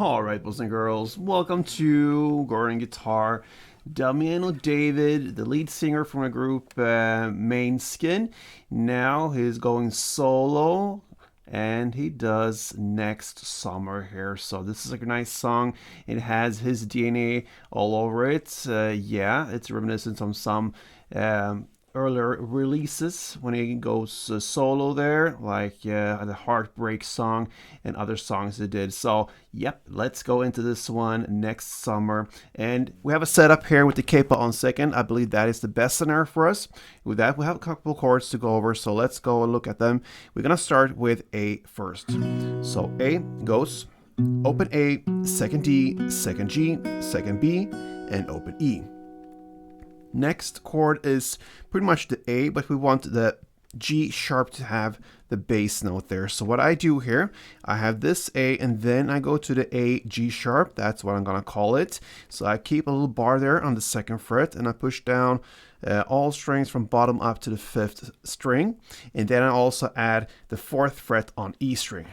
Alright, boys and girls, welcome to Gordon Guitar. Damiano David, the lead singer from a group Main Skin, now he's going solo and he does Next Summer here. So this is like a nice song. It has his DNA all over it. Yeah, it's reminiscent of some earlier releases when he goes solo there, like the Heartbreak song and other songs he did. So yep, let's go into this one, Next Summer. And we have a setup here with the capo on second. I believe that is the best scenario for us. With that, we have a couple chords to go over, so let's go and look at them. We're gonna start with A first. So A goes open A, second D, second G, second B, and open E. Next chord is pretty much the A, but we want the G sharp to have the bass note there. So what I do here, I have this A and then I go to the A G sharp. That's what I'm gonna call it. So I keep a little bar there on the second fret and I push down all strings from bottom up to the fifth string. And then I also add the fourth fret on E string.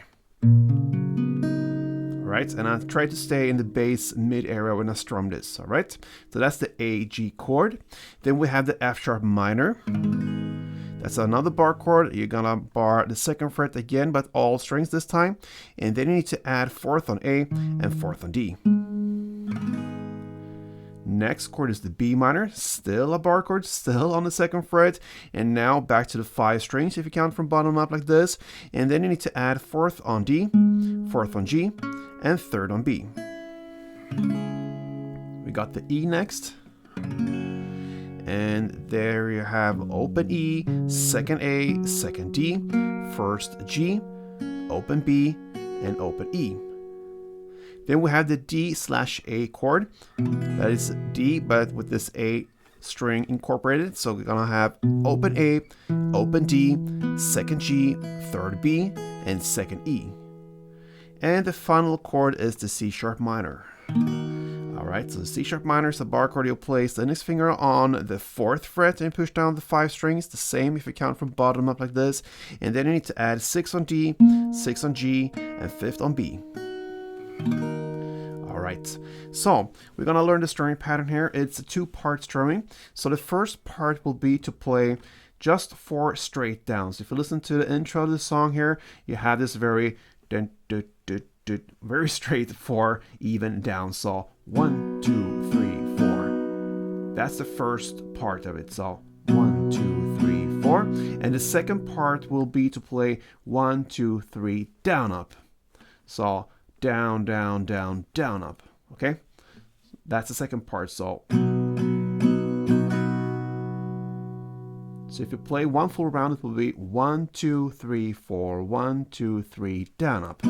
Right, and I try to stay in the bass mid area when I strum this. All right, so that's the A G chord. Then we have the F sharp minor. That's another bar chord. You're gonna bar the second fret again, but all strings this time. And then you need to add fourth on A and fourth on D. Next chord is the B minor, still a bar chord, still on the second fret, and now back to the 5 strings if you count from bottom up like this. And then you need to add fourth on D, fourth on G, and third on B. We got the E next. And there you have open E, second A, second D, first G, open B, and open E. Then we have the D/A chord. That is D, but with this A string incorporated. So we're gonna have open A, open D, second G, third B, and second E. And the final chord is the C sharp minor. Alright, so the C sharp minor is a bar chord. You'll place the index finger on the 4th fret and push down the 5 strings. The same if you count from bottom up like this. And then you need to add 6 on D, 6 on G, and 5th on B. Alright, so we're gonna learn the strumming pattern here. It's a 2-part strumming. So the first part will be to play just 4 straight downs. If you listen to the intro of the song here, you have this very very straight 4 even down. So 1, 2, 3, 4. That's the first part of it. So 1, 2, 3, 4. And the second part will be to play 1, 2, 3 down up. So down, down, down, down, up. Okay? That's the second part. So if you play one full round, it will be 1, 2, 3, 4, 1, 2, 3, down, up.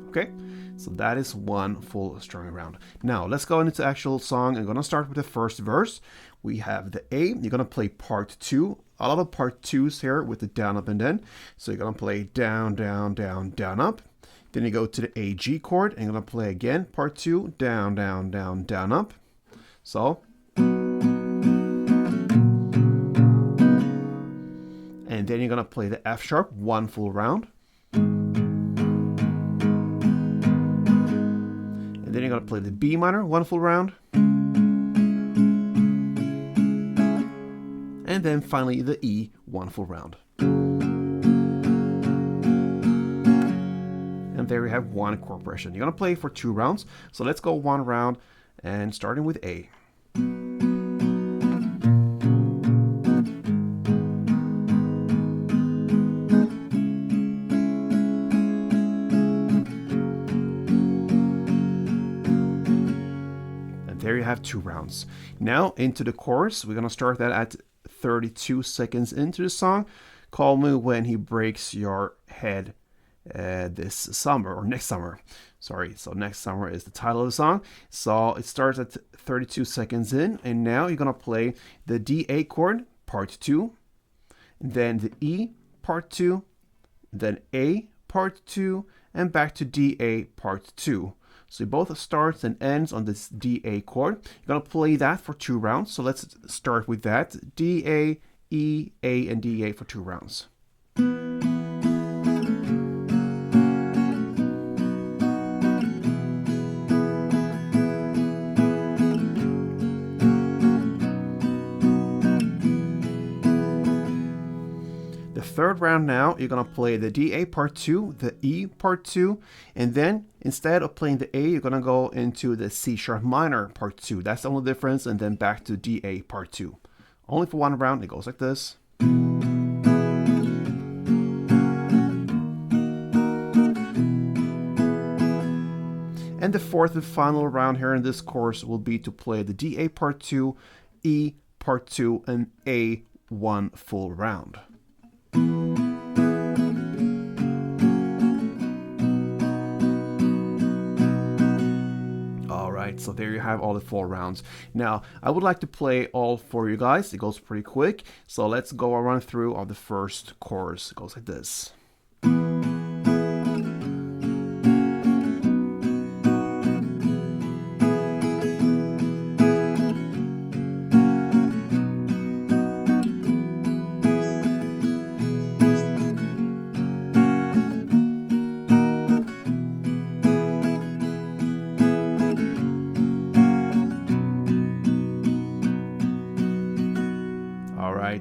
Okay, so that is one full strumming round. Now let's go into the actual song. I'm gonna start with the first verse. We have the A. You're gonna play part 2. A lot of part 2s here with the down, up, and then. So you're gonna play down, down, down, down, up. Then you go to the A G chord and you're gonna play again part 2, down, down, down, down, up. So, and then you're gonna play the F sharp one full round. And then you're gonna play the B minor one full round. And then finally the E one full round. And there you have one chord progression. You're gonna play for 2 rounds. So let's go 1 round and starting with A. There you have 2 rounds. Now into the chorus. We're gonna start that at 32 seconds into the song. Call me when he breaks your head this summer, or next summer. Sorry, so Next Summer is the title of the song. So it starts at 32 seconds in, and now you're gonna play the D/A chord, part 2, then the E, part 2, then A, part 2, and back to D/A, part 2. So it both starts and ends on this D/A chord. You're gonna play that for 2 rounds. So let's start with that. D/A, E, A, and D/A for 2 rounds. third round now, you're gonna play the D A part 2, the E part 2, and then instead of playing the A, you're gonna go into the C sharp minor part 2. That's the only difference, and then back to D A part 2. Only for one round. It goes like this. And the fourth and final round here in this course will be to play the D A part 2, E part 2, and A one full round. Alright, so there you have all the 4 rounds. Now, I would like to play all for you guys. It goes pretty quick. So let's go a run through of the first chorus. It goes like this.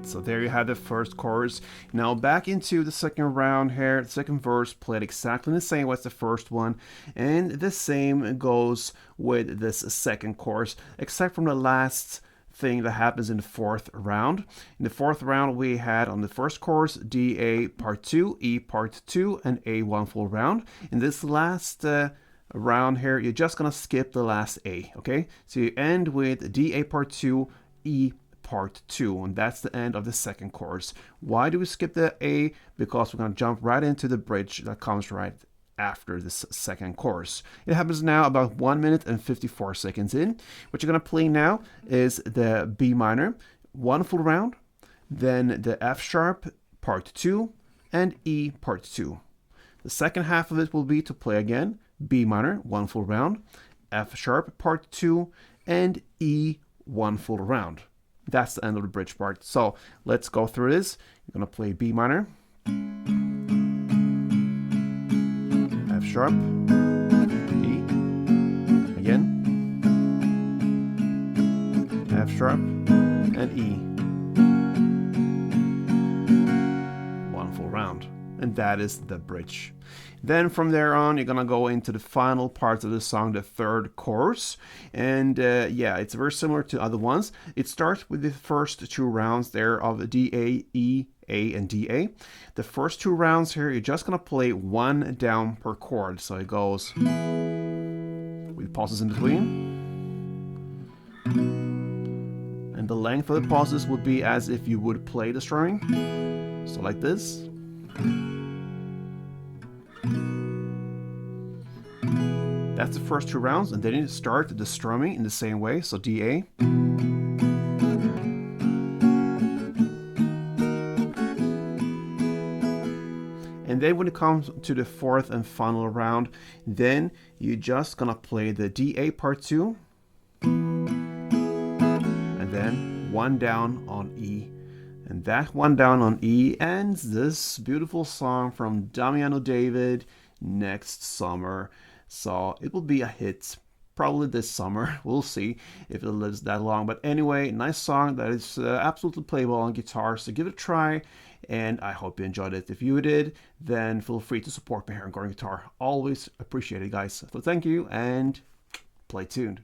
So there you have the first chorus. Now back into the second round here. The second verse played exactly the same as the first one, and the same goes with this second chorus, except from the last thing that happens in the fourth round. In the fourth round, we had on the first chorus D A part 2, E part 2, and A one full round. In this last round here, you're just gonna skip the last A. Okay, so you end with D A part 2, E part 2, and that's the end of the second chorus. Why do we skip the A? Because we're going to jump right into the bridge that comes right after this second chorus. It happens now about 1 minute and 54 seconds in. What you're going to play now is the B minor, one full round, then the F sharp part 2, and E part 2. The second half of it will be to play again B minor, one full round, F sharp part 2, and E one full round. That's the end of the bridge part. So let's go through this. You're going to play B minor, F sharp, E, again, F sharp, and E. One full round. And that is the bridge. Then from there on, you're gonna go into the final parts of the song, the third chorus, and yeah, it's very similar to other ones. It starts with the first 2 rounds there of D A, E, A, and D A. The first 2 rounds here, you're just gonna play 1 down per chord, so it goes with pauses in between, and the length of the pauses would be as if you would play the strumming, so like this. That's the first 2 rounds, and then you start the strumming in the same way, so D A. And then when it comes to the fourth and final round, then you're just gonna play the D A part 2, and then 1 down on E. And that 1 down on E ends this beautiful song from Damiano David, Next Summer. So it will be a hit probably this summer. We'll see if it lives that long. But anyway, nice song that is absolutely playable on guitar. So give it a try, and I hope you enjoyed it. If you did, then feel free to support me here on Chord Guitar. Always appreciate it, guys. So thank you, and play tuned.